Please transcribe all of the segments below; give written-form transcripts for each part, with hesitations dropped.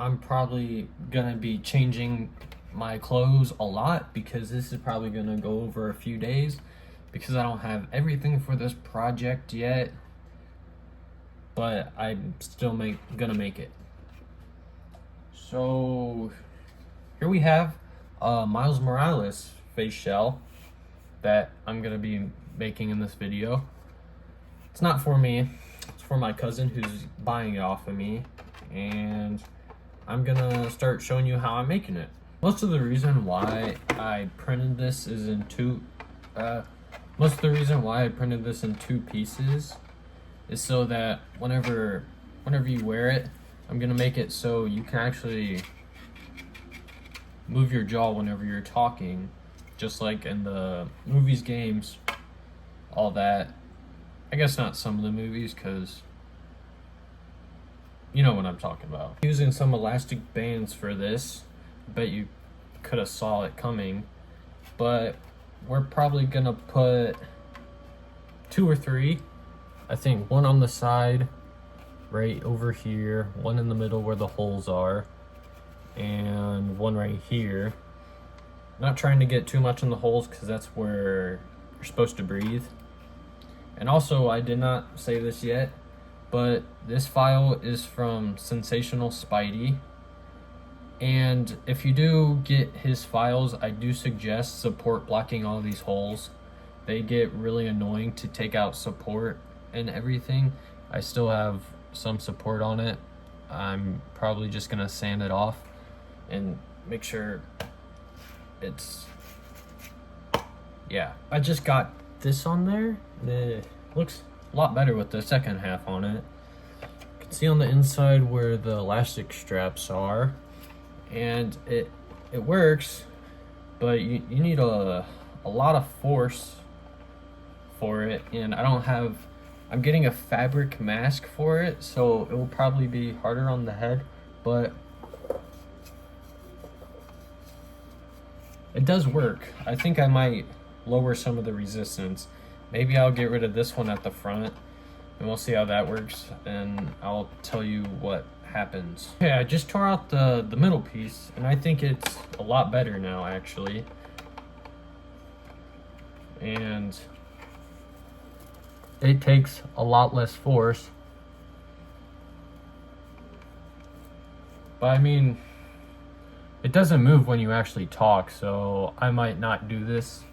I'm probably gonna be changing my clothes a lot because this is probably gonna go over a few days because I don't have everything for this project yet, but I'm still gonna make it. So here we have Miles Morales face shell that I'm gonna be making in this video. It's not for me, it's for my cousin who's buying it off of me, and I'm gonna start showing you how I'm making it. Most of the reason why I printed this is in two pieces is so that whenever you wear it, I'm gonna make it so you can actually move your jaw whenever you're talking, just like in the movies, games, all that. I guess not some of the movies, because you know what I'm talking about. Using some elastic bands for this. Bet you could have saw it coming, but we're probably gonna put 2 or 3. I think one on the side right over here, one in the middle where the holes are, and one right here. Not trying to get too much in the holes because that's where you're supposed to breathe. And also, I did not say this yet, but this file is from Sensational Spidey. And if you do get his files, I do suggest support blocking all these holes. They get really annoying to take out support and everything. I still have some support on it. I'm probably just gonna sand it off and make sure it's, yeah. I just got this on there. It looks a lot better with the second half on it. You can see on the inside where the elastic straps are, and it works, but you need a lot of force for it, and I'm getting a fabric mask for it, so it will probably be harder on the head, but it does work. I think I might lower some of the resistance. Maybe I'll get rid of this one at the front, and we'll see how that works, and I'll tell you what happens. Okay, I just tore out the middle piece, and I think it's a lot better now, actually. And it takes a lot less force. But I mean, it doesn't move when you actually talk, so I might not do this.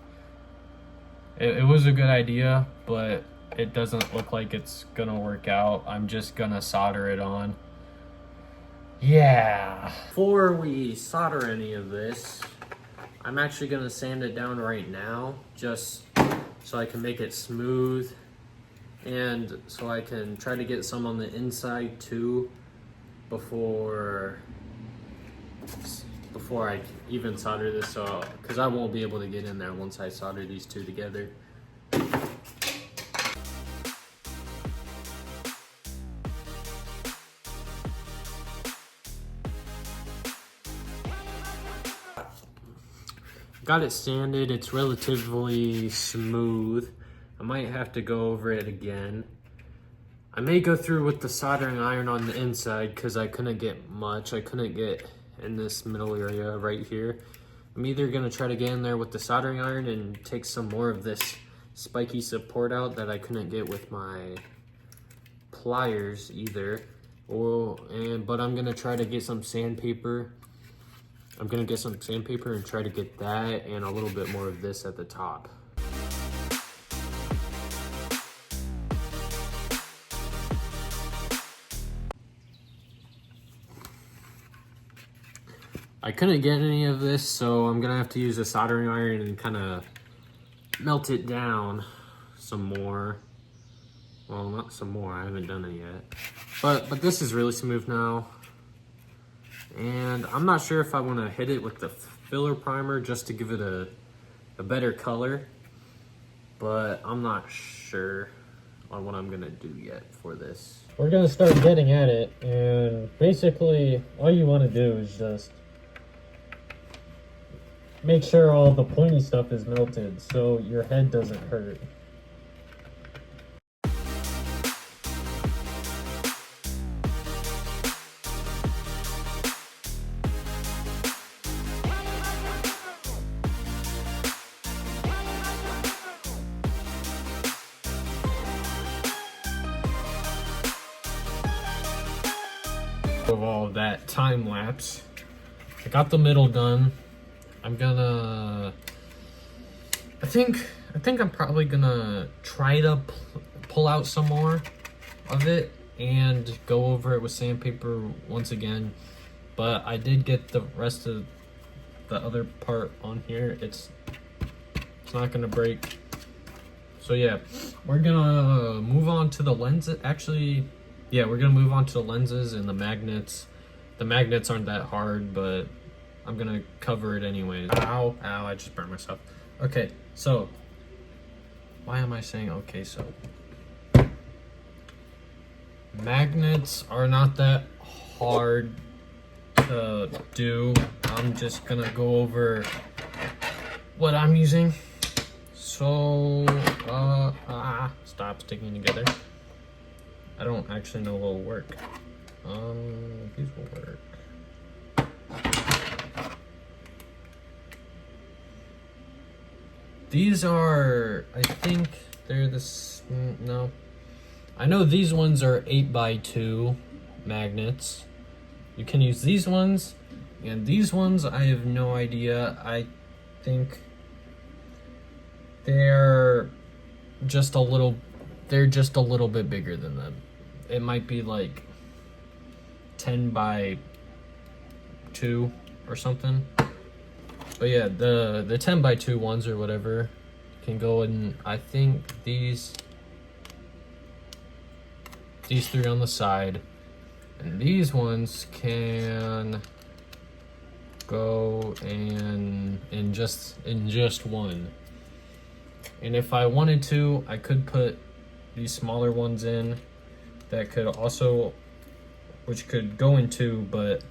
It was a good idea, but it doesn't look like it's gonna work out. I'm just gonna solder it on. Yeah. Before we solder any of this, I'm actually gonna sand it down right now, just so I can make it smooth, and so I can try to get some on the inside too before I even solder this, so because I won't be able to get in there once I solder these two together. Got it sanded, it's relatively smooth. I might have to go over it again. I may go through with the soldering iron on the inside because I couldn't get much. I couldn't get in this middle area right here. I'm either gonna try to get in there with the soldering iron and take some more of this spiky support out that I couldn't get with my pliers either. But I'm gonna try to get some sandpaper. I'm gonna get some sandpaper and try to get that and a little bit more of this at the top. I couldn't get any of this, so I'm gonna have to use a soldering iron and kind of melt it down some more. Well, not some more, I haven't done it yet. But this is really smooth now. And I'm not sure if I want to hit it with the filler primer just to give it a better color. But I'm not sure on what I'm gonna do yet for this. We're gonna start getting at it, and basically all you want to do is just make sure all the pointy stuff is melted so your head doesn't hurt. of all that time lapse. I got the middle done. I'm gonna, I think I'm probably gonna try to pull out some more of it and go over it with sandpaper once again. But I did get the rest of the other part on here. It's not gonna break. So yeah, we're gonna move on to the lenses. Actually, yeah, we're gonna move on to the lenses and the magnets. The magnets aren't that hard, but I'm gonna cover it anyways. Ow, ow, I just burned myself. Okay, so, why am I saying okay, so? Magnets are not that hard to do. I'm just gonna go over what I'm using. So, stop sticking together. I don't actually know what will work. These will work. These are, I think they're no. I know these ones are 8x2 magnets. You can use these ones, and these ones, I have no idea. I think they're just a little bit bigger than them. It might be like 10x2 or something. But yeah, the 10x2 ones or whatever can go in. I think these three on the side, and these ones can go in just one. And if I wanted to, I could put these smaller ones in that could also, which could go in two, but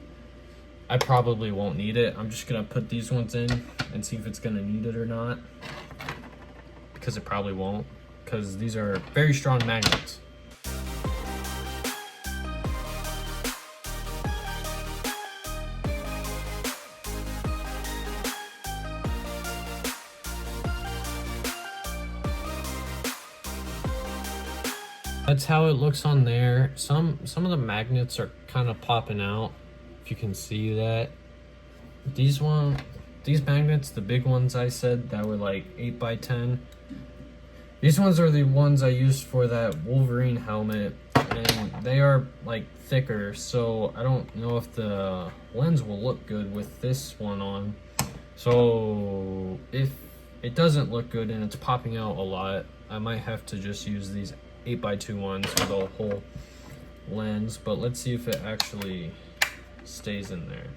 I probably won't need it. I'm just gonna put these ones in and see if it's gonna need it or not, because it probably won't, because these are very strong magnets. That's how it looks on there. Some of the magnets are kind of popping out, if you can see that. These magnets, the big ones I said that were like 8x10, these ones are the ones I used for that Wolverine helmet, and they are like thicker, so I don't know if the lens will look good with this one on. So if it doesn't look good and it's popping out a lot, I might have to just use these 8x2 ones for the whole lens. But let's see if it actually stays in there.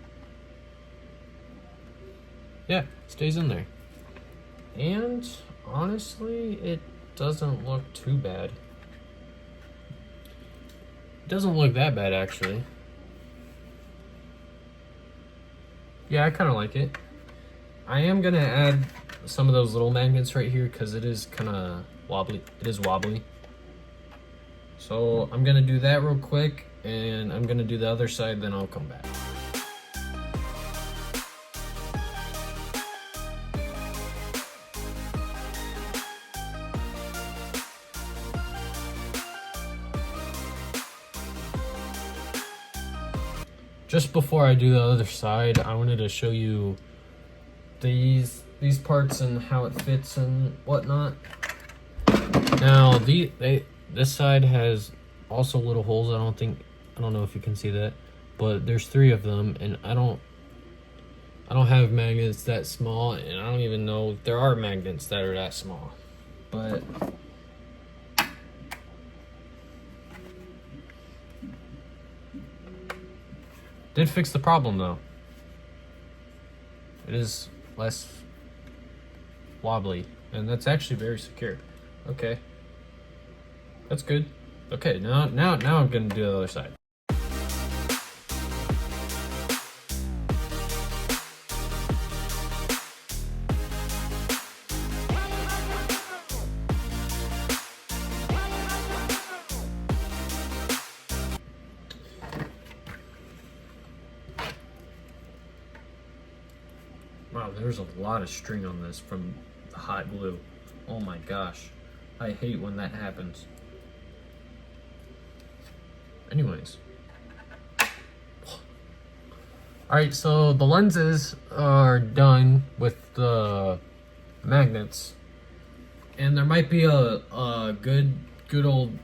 Yeah, it stays in there. And honestly, it doesn't look too bad. It doesn't look that bad, actually. Yeah, I kind of like it. I am gonna add some of those little magnets right here because it is kind of wobbly. It is wobbly. So I'm gonna do that real quick, and I'm gonna do the other side, then I'll come back. Just before I do the other side, I wanted to show you these parts and how it fits and whatnot. Now this side has also little holes. I don't know if you can see that, but there's 3 of them, and I don't have magnets that small, and I don't even know if there are magnets that are that small. But did fix the problem though. It is less wobbly, and that's actually very secure. Okay. That's good. Okay, now I'm gonna do the other side. Wow, there's a lot of string on this from the hot glue. Oh my gosh. I hate when that happens. Anyways, Alright, so the lenses are done with the magnets. And there might be a good old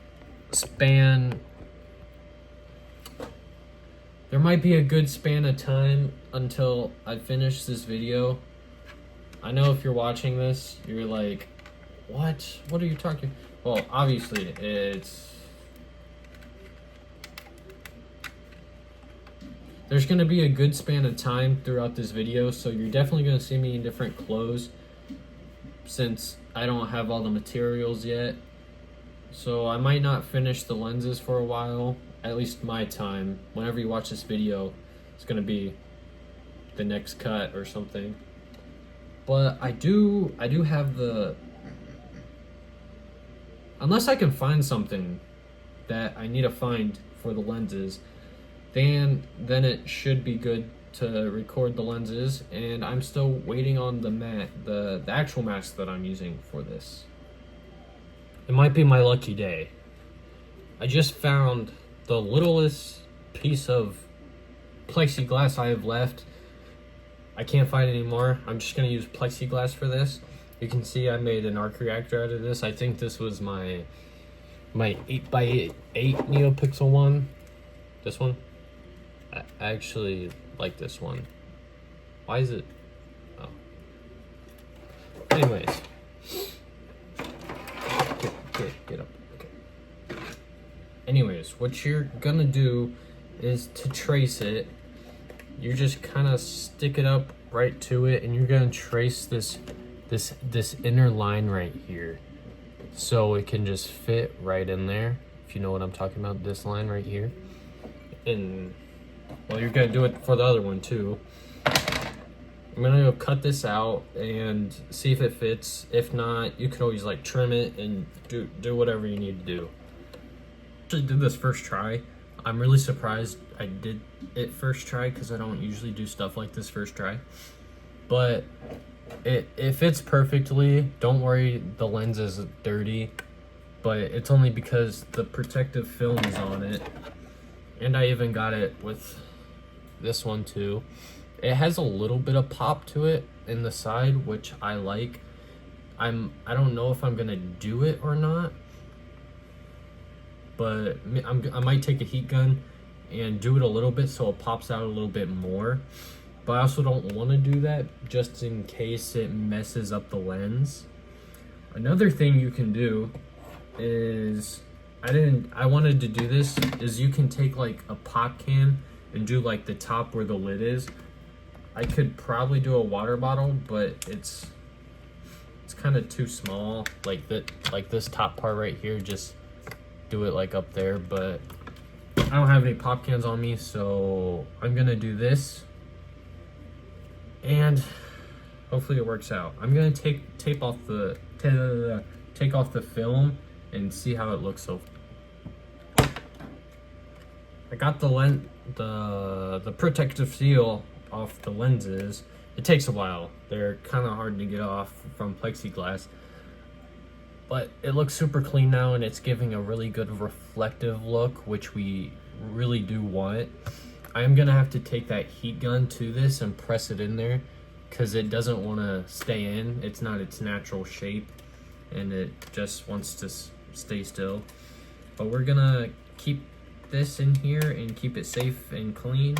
span. There might be a good span of time until I finish this video. I know if you're watching this, you're like, what? What are you talking? Well, obviously, there's gonna be a good span of time throughout this video, so you're definitely gonna see me in different clothes since I don't have all the materials yet. So I might not finish the lenses for a while, at least my time. Whenever you watch this video, it's gonna be the next cut or something. But I do have the, unless I can find something that I need to find for the lenses, then it should be good to record the lenses. And I'm still waiting on the actual mask that I'm using for this. It might be my lucky day. I just found the littlest piece of plexiglass I have left. I can't find it anymore. I'm just gonna use plexiglass for this. You can see I made an arc reactor out of this. I think this was my 8x8 NeoPixel one. This one. I actually like this one. Why is it? Oh. Anyways. Get up. Okay. Anyways, what you're gonna do is to trace it. You just kind of stick it up right to it, and you're gonna trace this inner line right here, so it can just fit right in there. If you know what I'm talking about, this line right here. And well, you're gonna do it for the other one too. I'm gonna go cut this out and see if it fits. If not, you could always like trim it and do whatever you need to do. I actually did this first try. I'm really surprised I did it first try because I don't usually do stuff like this first try. But it fits perfectly. Don't worry, the lens is dirty, but it's only because the protective film is on it. And I even got it with this one too. It has a little bit of pop to it in the side, which I like. I don't know if I'm gonna do it or not, but I might take a heat gun and do it a little bit so it pops out a little bit more. But I also don't want to do that just in case it messes up the lens. Another thing you can do is, I wanted to do this, is you can take like a pop can and do like the top where the lid is. I could probably do a water bottle, but it's kind of too small. Like this top part right here, just do it like up there. But I don't have any pop cans on me, so I'm gonna do this, and hopefully it works out. I'm gonna take off the film and see how it looks. So I got the protective seal off the lenses. It takes a while. They're kind of hard to get off from plexiglass, but it looks super clean now, and it's giving a really good reflective look, which we really do want. I am gonna have to take that heat gun to this and press it in there because it doesn't want to stay in. It's not its natural shape, and it just wants to stay still. But we're gonna keep this in here and keep it safe and clean.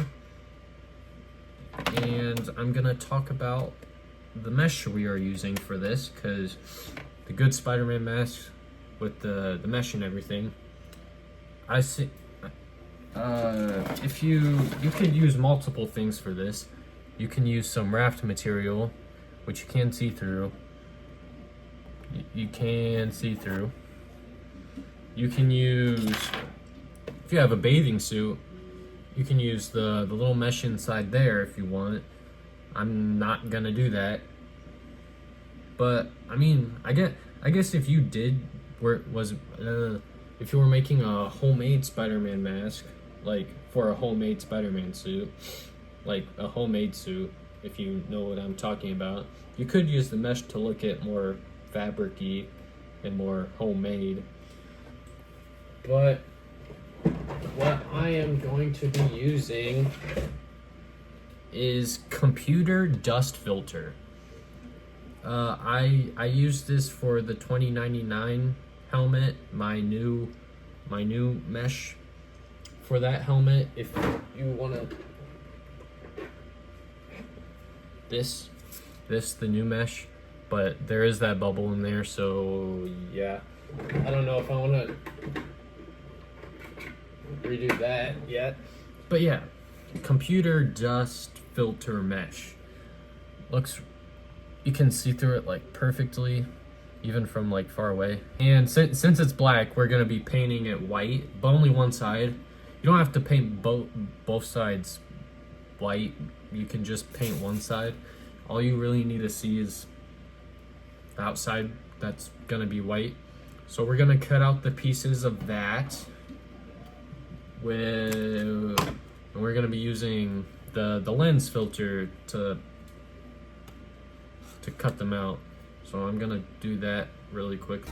And I'm gonna talk about the mesh we are using for this, because the good Spider-Man mask with the mesh and everything, I see. If you could use multiple things for this. You can use some raft material, which you can see through. You can see through. You can use, if you have a bathing suit, you can use the little mesh inside there if you want. I'm not gonna do that. But I mean, I guess if you did if you were making a homemade Spider-Man mask, like for a homemade Spider-Man suit, like a homemade suit, if you know what I'm talking about, you could use the mesh to look at more fabric-y and more homemade. But what I am going to be using is computer dust filter. I used this for the 2099 helmet, my new mesh for that helmet. If you wanna, this the new mesh, but there is that bubble in there, so yeah. I don't know if I wanna redo that yet. But yeah, computer dust filter mesh. Looks, you can see through it like perfectly, even from like far away. And since it's black, we're gonna be painting it white, but only one side. You don't have to paint both sides white. You can just paint one side. All you really need to see is the outside that's gonna be white. So we're gonna cut out the pieces of that and we're gonna be using the lens filter to cut them out. So I'm gonna do that really quick.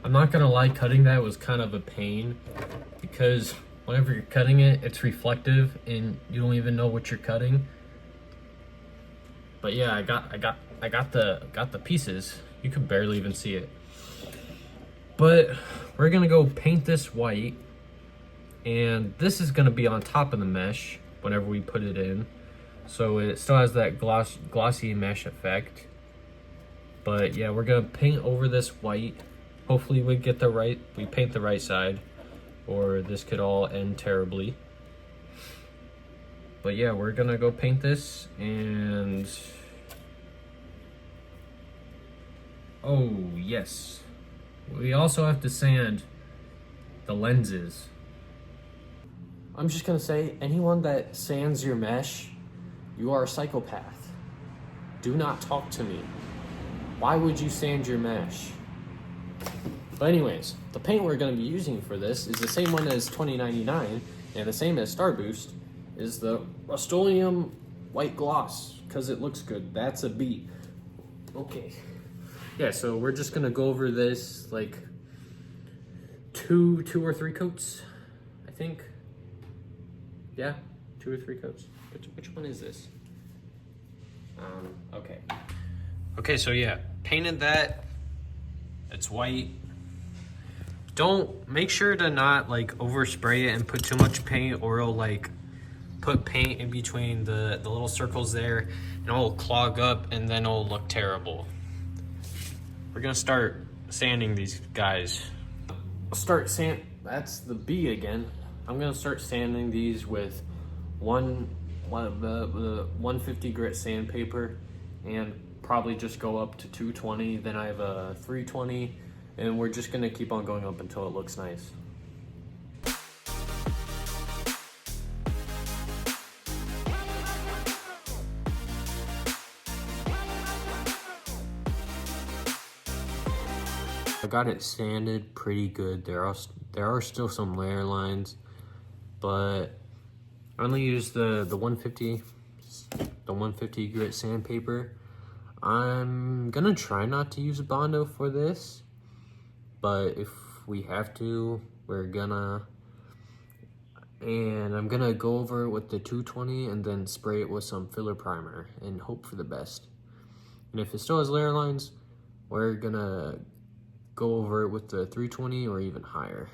I'm not gonna lie, cutting that was kind of a pain because whenever you're cutting it, it's reflective and you don't even know what you're cutting. But yeah, I got the pieces. You could barely even see it. But we're gonna go paint this white, and this is gonna be on top of the mesh whenever we put it in. So it still has that glossy mesh effect. But yeah, we're gonna paint over this white. Hopefully we paint the right side, or this could all end terribly. But yeah, we're gonna go paint this, and oh yes, we also have to sand the lenses. I'm just gonna say, anyone that sands your mesh, you are a psychopath. Do not talk to me. Why would you sand your mesh? But anyways, the paint we're gonna be using for this is the same one as 2099 and the same as Star Boost, is the Rust-Oleum white gloss, because it looks good. That's a beat. Okay. Yeah, so we're just gonna go over this like two or three coats, I think. Yeah, 2 or 3 coats. Which one is this? Okay. Okay, so yeah, painted that. It's white. Make sure to not like overspray it and put too much paint, or it'll like put paint in between the little circles there and it'll clog up and then it'll look terrible. We're gonna start sanding these guys. That's the B again. I'm gonna start sanding these with the 150 grit sandpaper, and probably just go up to 220. Then I have a 320, and we're just gonna keep on going up until it looks nice. I got it sanded pretty good. There are still some layer lines, but I only used the 150 grit sandpaper. I'm gonna try not to use Bondo for this, but if we have to, we're gonna. And I'm gonna go over it with the 220 and then spray it with some filler primer and hope for the best. And if it still has layer lines, we're gonna go over it with the 320 or even higher.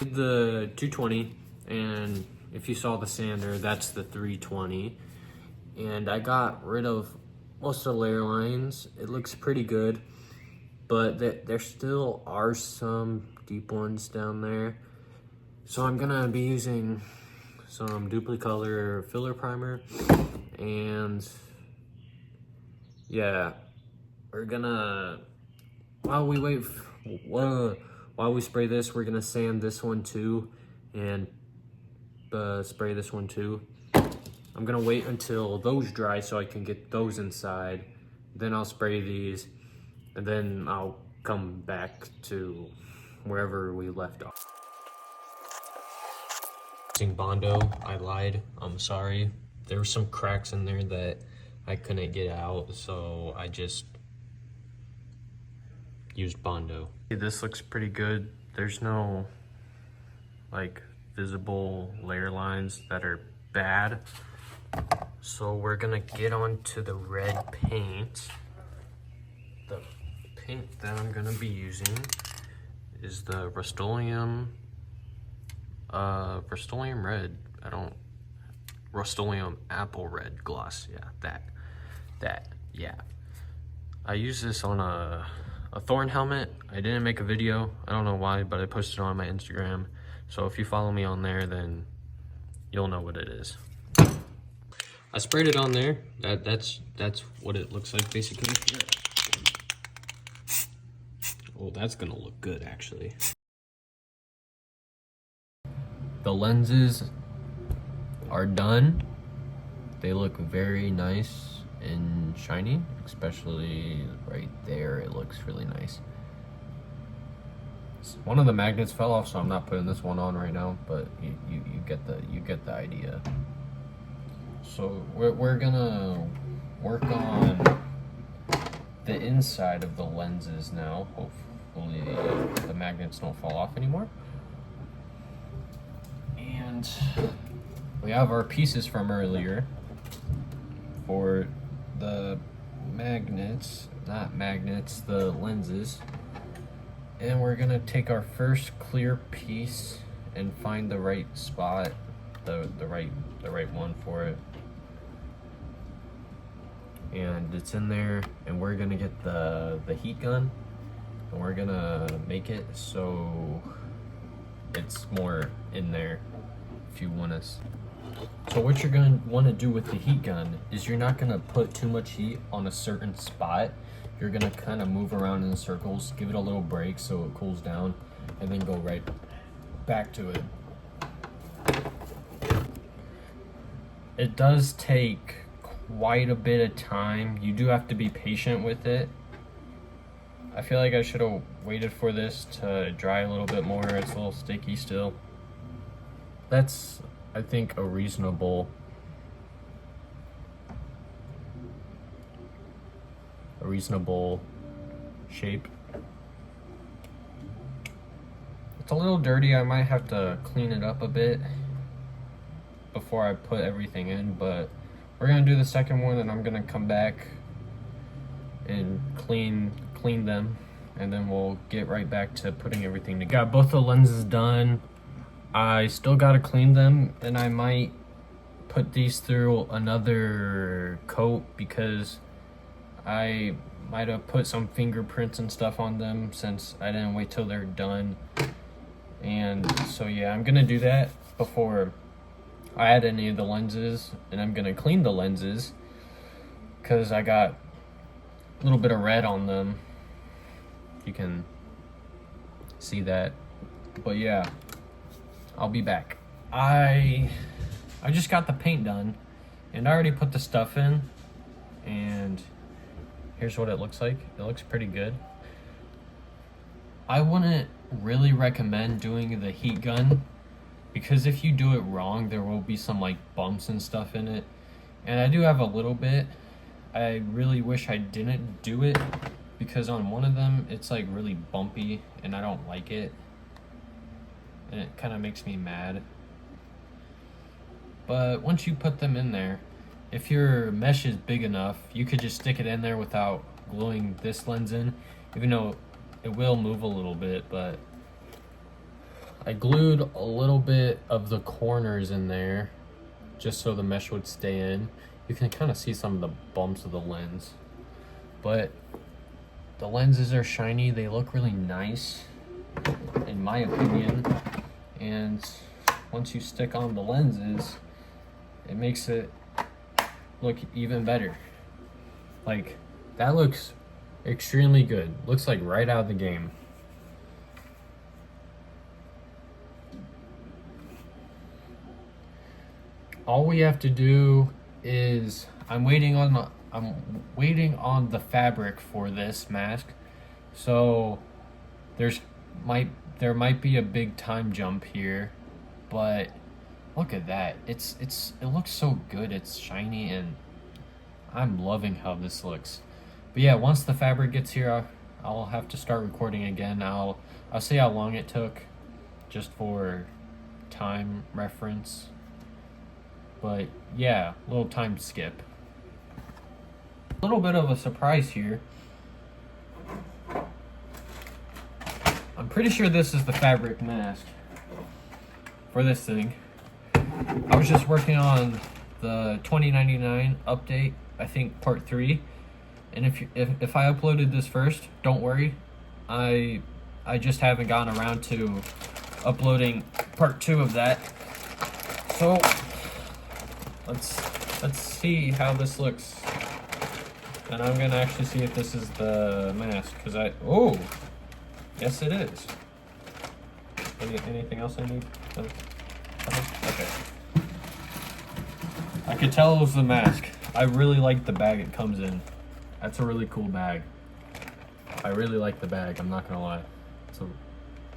The 220, and if you saw the sander, that's the 320. And I got rid of most of the layer lines. It looks pretty good, but there still are some deep ones down there. So I'm gonna be using some Duplicolor filler primer, and yeah, we're gonna, while we spray this, we're gonna sand this one too, and spray this one too. I'm gonna wait until those dry so I can get those inside. Then I'll spray these, and then I'll come back to wherever we left off. using Bondo. I lied, I'm sorry. There were some cracks in there that I couldn't get out, so I just used Bondo. This looks pretty good. There's no like visible layer lines that are bad. So we're gonna get onto the red paint. The paint that I'm gonna be using is the Rust-Oleum red. Rust-Oleum apple red gloss. Yeah, that, yeah. I use this on a Thorn helmet. I didn't make a video. I don't know why, but I posted it on my Instagram. So if you follow me on there, then you'll know what it is. I sprayed it on there. That's what it looks like basically. Oh, that's gonna look good actually. The lenses are done. They look very nice and shiny, especially right there. It looks really nice. One of the magnets fell off, so I'm not putting this one on right now, but you get the idea. So we're gonna work on the inside of the lenses now. Hopefully the magnets don't fall off anymore. And we have our pieces from earlier for the magnets, not magnets, the lenses. And we're gonna take our first clear piece and find the right spot, the right one for it. And it's in there, and we're gonna get the heat gun, and we're gonna make it so it's more in there if you want us. So what you're gonna want to do with the heat gun is you're not gonna put too much heat on a certain spot. You're gonna kind of move around in circles, give it a little break so it cools down, and then go right back to it. It does take quite a bit of time. You do have to be patient with it. I feel like I should have waited for this to dry a little bit more. It's a little sticky still. That's, I think, a reasonable shape. It's a little dirty. I might have to clean it up a bit before I put everything in, but we're gonna do the second one, and I'm gonna come back and clean them, and then we'll get right back to putting everything together. Got both the lenses done. I still gotta clean them, and I might put these through another coat because I might have put some fingerprints and stuff on them since I didn't wait till they're done. And so yeah, I'm gonna do that before I add any of the lenses, and I'm gonna clean the lenses because I got a little bit of red on them. You can see that, but yeah, I'll be back. I just got the paint done, and I already put the stuff in, and here's what it looks like. It looks pretty good. I wouldn't really recommend doing the heat gun because if you do it wrong, there will be some like bumps and stuff in it. And I do have a little bit. I really wish I didn't do it because on one of them, it's like really bumpy and I don't like it. And it kind of makes me mad. But once you put them in there, if your mesh is big enough, you could just stick it in there without gluing this lens in, even though it will move a little bit, but I glued a little bit of the corners in there just so the mesh would stay in. You can kind of see some of the bumps of the lens, but the lenses are shiny. They look really nice, in my opinion. And once you stick on the lenses, it makes it look even better. Like, that looks extremely good. Looks like right out of the game. All we have to do is I'm waiting on the fabric for this mask. So there might be a big time jump here, but Look at that. It looks so good. It's shiny, and I'm loving how this looks. But yeah, once the fabric gets here, I'll have to start recording again. I'll see how long it took, just for time reference. But yeah, little time skip. A little bit of a surprise here. I'm pretty sure this is the fabric mask for this thing. I was just working on the 2099 update, I think part 3. And if I uploaded this first, don't worry. I just haven't gotten around to uploading part 2 of that. So let's see how this looks. And I'm gonna actually see if this is the mask, because oh, yes it is. Anything else I need? Okay. I could tell it was the mask. I really like the bag it comes in. That's a really cool bag. I really like the bag, I'm not gonna lie.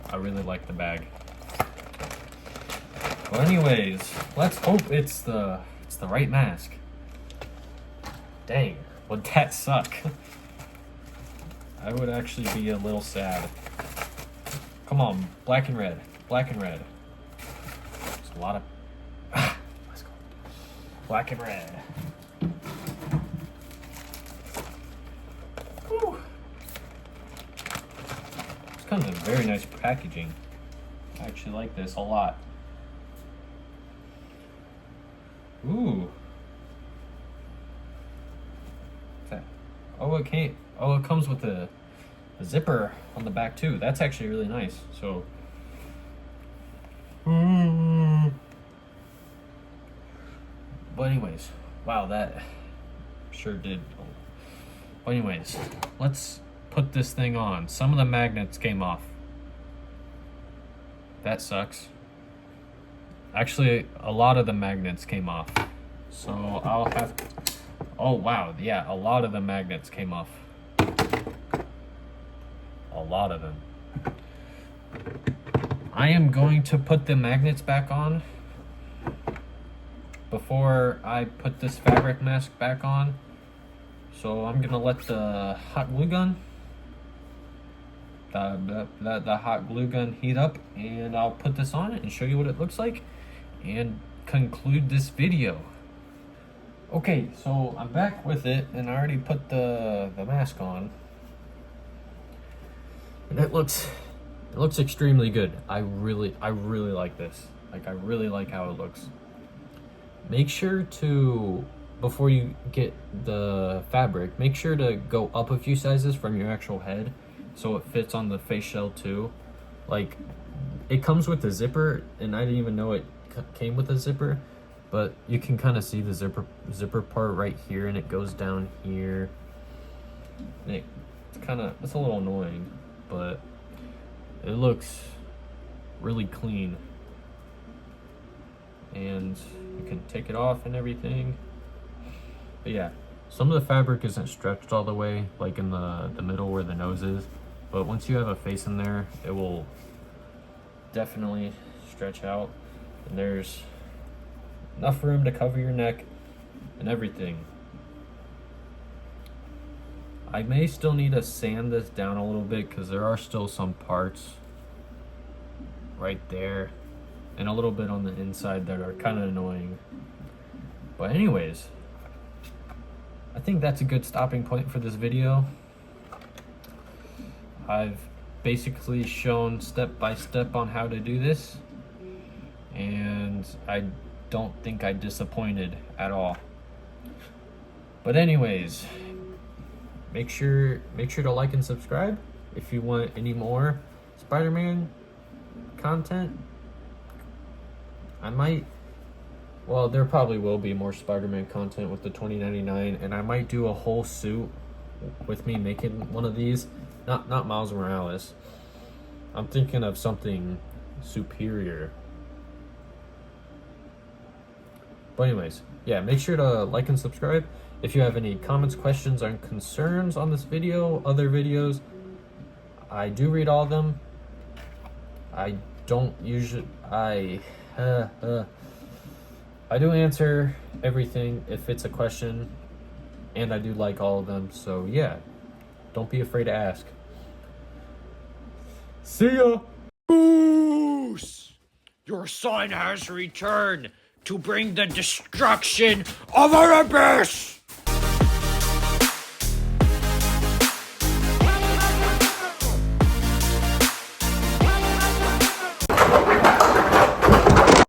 I really like the bag. Well, anyways, let's hope it's the right mask. Dang, would that suck? I would actually be a little sad. Come on, black and red. Black and red. There's a lot of... Let's go. Black and red. Whew. This comes in very nice packaging. I actually like this a lot. Ooh. What's that? Oh, it comes with a zipper on the back too. That's actually really nice. So but anyways, wow, that sure did. But anyways, let's put this thing on. Some of the magnets came off. That sucks. Actually, a lot of the magnets came off. So I'll have to... Oh wow, yeah, a lot of the magnets came off. A lot of them. I am going to put the magnets back on before I put this fabric mask back on. So I'm gonna let the hot glue gun, the hot glue gun heat up, and I'll put this on it and show you what it looks like and conclude this video. Okay, so I'm back with it, and I already put the mask on. And it looks extremely good. I really like this. Like, I really like how it looks. Make sure to, before you get the fabric, make sure to go up a few sizes from your actual head so it fits on the face shell too. Like, it comes with a zipper, and I didn't even know it came with a zipper, but you can kind of see the zipper part right here, and it goes down here. And it's a little annoying, but it looks really clean. And you can take it off and everything. But yeah, some of the fabric isn't stretched all the way, like in the middle where the nose is. But once you have a face in there, it will definitely stretch out. And there's enough room to cover your neck and everything. I may still need to sand this down a little bit because there are still some parts right there and a little bit on the inside that are kind of annoying. But anyways, I think that's a good stopping point for this video. I've basically shown step by step on how to do this, and I don't think I disappointed at all. But anyways, make sure to like and subscribe if you want any more Spider-Man content. There probably will be more Spider-Man content with the 2099, and I might do a whole suit with me making one of these. Not Miles Morales. I'm thinking of something superior. But anyways, yeah, make sure to like and subscribe. If you have any comments, questions, or concerns on this video, other videos, I do read all of them. I don't usually... I do answer everything if it's a question, and I do like all of them. So yeah, don't be afraid to ask. See ya. Goose! Your son has returned to bring the destruction of our abyss!